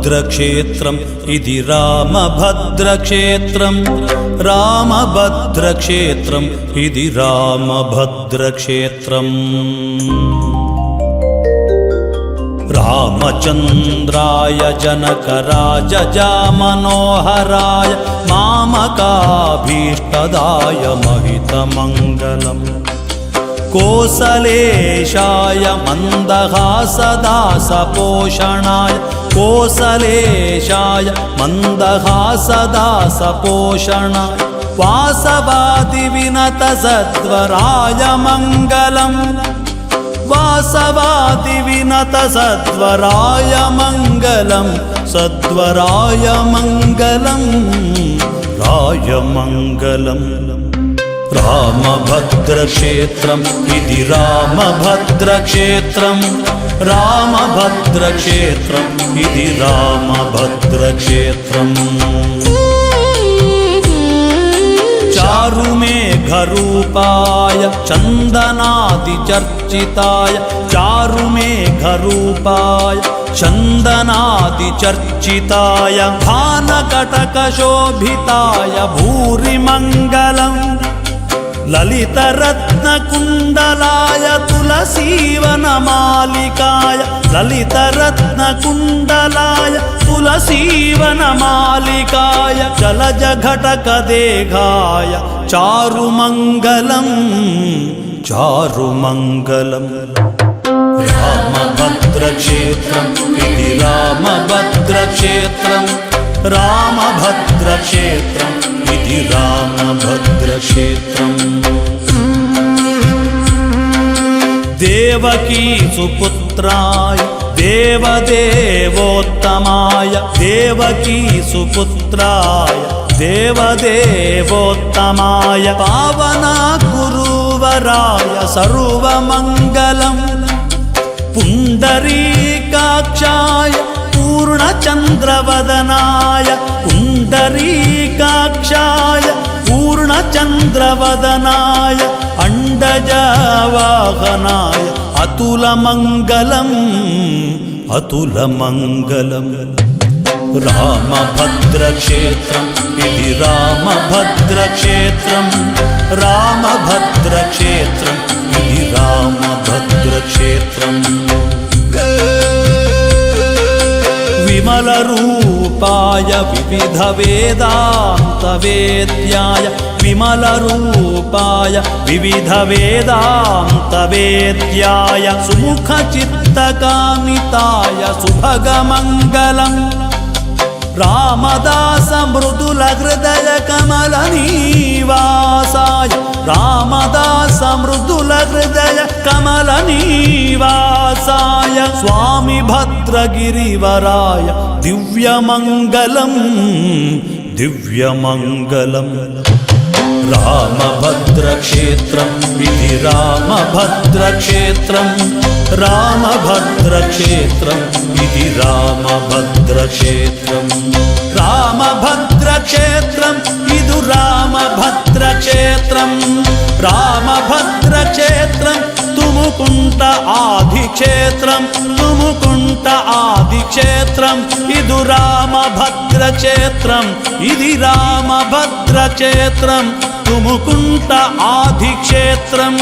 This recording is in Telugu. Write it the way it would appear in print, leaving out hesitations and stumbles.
రామభద్రక్షేత్రం ఇది రామభద్రక్షేత్రం రామభద్రక్షేత్రం ఇది రామభద్రక్షేత్రం రామచంద్రాయ జనకరాజామనోహరాయ మామకాభీష్టదాయ మహితమంగళం కోసలేశాయ మందహాసదాసపోషణాయ కోసలేశాయ మందహాసదాసపోషణాయ వాసవాది వినత సద్వరాయ మంగళం వాసవాది వినత సద్వరాయ మంగళం సద్వరాయ మంగళం రాయ మంగళం రామభద్రక్షేత్రం ఇది రామభద్రక్షేత్రం రామభద్రక్షేత్రం ఇది రామభద్రక్షేత్రం చారుమేఘరూపాయ చందనాదిచర్చితాయ చారుమేఘరూపాయ చందనాదిచర్చితాయ భానకటకశోభితాయ భూరిమంగళం లలితరత్నకుండలాయ తులసీవనమాలికాయ లలితరత్నకుండలాయ తులసీవనమాలికాయ జలజఘటకదేహాయ చారుమంగళం చారుమంగళం రామభద్రక్షేత్రం ఇది రామభద్రక్షేత్రం రామభద్రక్షేత్రం ఇది రామభద్రక్షేత్రం దేవకీ సుపుత్రాయ దేవదేవోత్తమాయ దేవకీ సుపుత్రాయ దేవదేవోత్తమాయ పావనా గురువరాయ సర్వమంగళం పుండరీకాక్షాయ పూర్ణచంద్రవదనాయ పుండరీకాక్షాయ పూర్ణచంద్రవదనాయ అండజవాహనాయ అతులమంగళం అతులమంగళం రామభద్రక్షేత్రం ఇది రామభద్రక్షేత్రం రామభద్రక్షేత్రం ఇది రామభద్రక్షేత్రం విమలరూపాయ వివిధ వేదాంత వేద్యాయ విమలరూపాయ వివిధ వేదాంత వేద్యాయ సుముఖ చిత్తకామితాయ శుభగమంగళం రామదాస మృదుల హృదయ కమల నివాసాయ రామదాస మృదుల హృదయ కమల నివాసాయ స్వామి భద్రగిరివరాయ దివ్యమంగళం దివ్యమంగళం రామభద్రక్షేత్రం ఇది రామభద్రక్షేత్రం రామభద్రక్షేత్రం ఇది రామభద్రక్షేత్రం రామభద్రక్షేత్రం ఇది రామభద్రక్షేత్రం రామభద్రక్షేత్రం తుముకుంట ఆదిక్షేత్రం తుముకుంట ఆదిక్షేత్రం ఇది రామభద్రక్షేత్రం ఇది రామభద్రక్షేత్రం తుముకుంట ఆదిక్షేత్రం